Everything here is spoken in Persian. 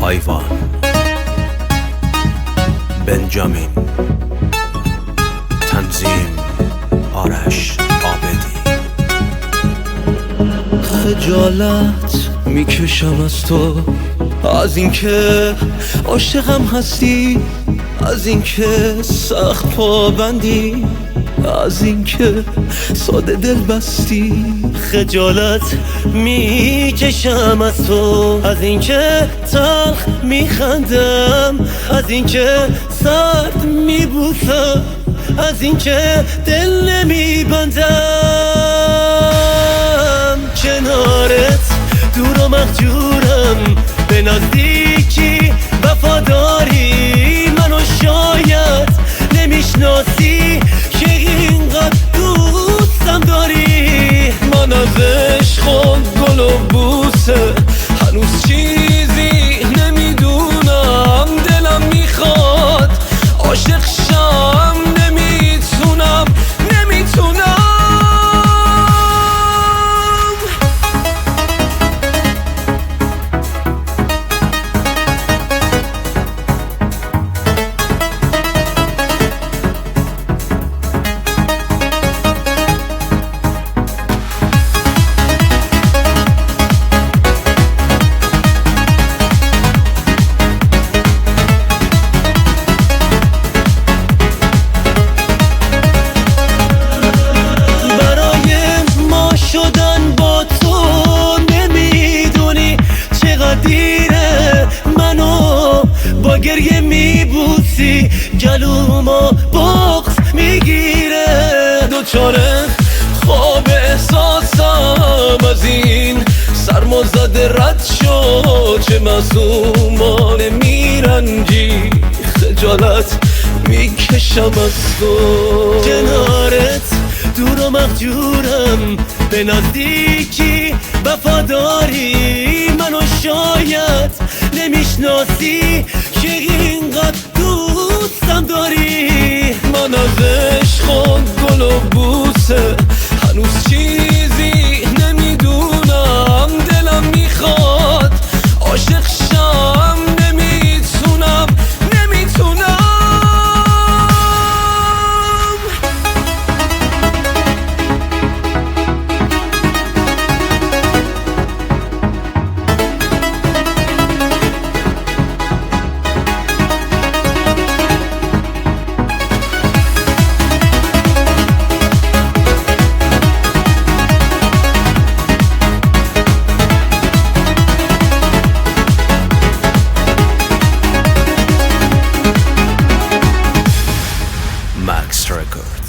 آیوان بنجامین تنظیم آرش عابدی. خجالت میکشم از تو، از اینکه عاشقم هستی، از اینکه سخت پابندی، از اینکه ساده دل بستی. خجالت میکشم از تو، از اینکه تلخ میخندم، از اینکه سرد میبوسم، از اینکه دل نمیبندم. کنارت دور و مهجورم، به نزدیکی وفاداری منو شاید نمیشناسی که اینقدر دوستم داری. من از عشق و گل و بوسه هنوز چیزی نمیدونم، دلم میخواد عاشق شم، نمیتونم. با گریه میبوسی گلومو بغض میگیره. دوچاره خواب احساسم از این سرمازده رد شد، چه معصومانه میرنجی. خجالت میکشم از تو، کنارت دور و مهجورم، به نزدیکی وفاداری منو شاید نمیشناسی که اینقدر دوستم داری. من از عشق و گل و بوسه هنوز چیزی نمیدونم، دلم میخواد عاشق شم، نمیتونم. Max Record.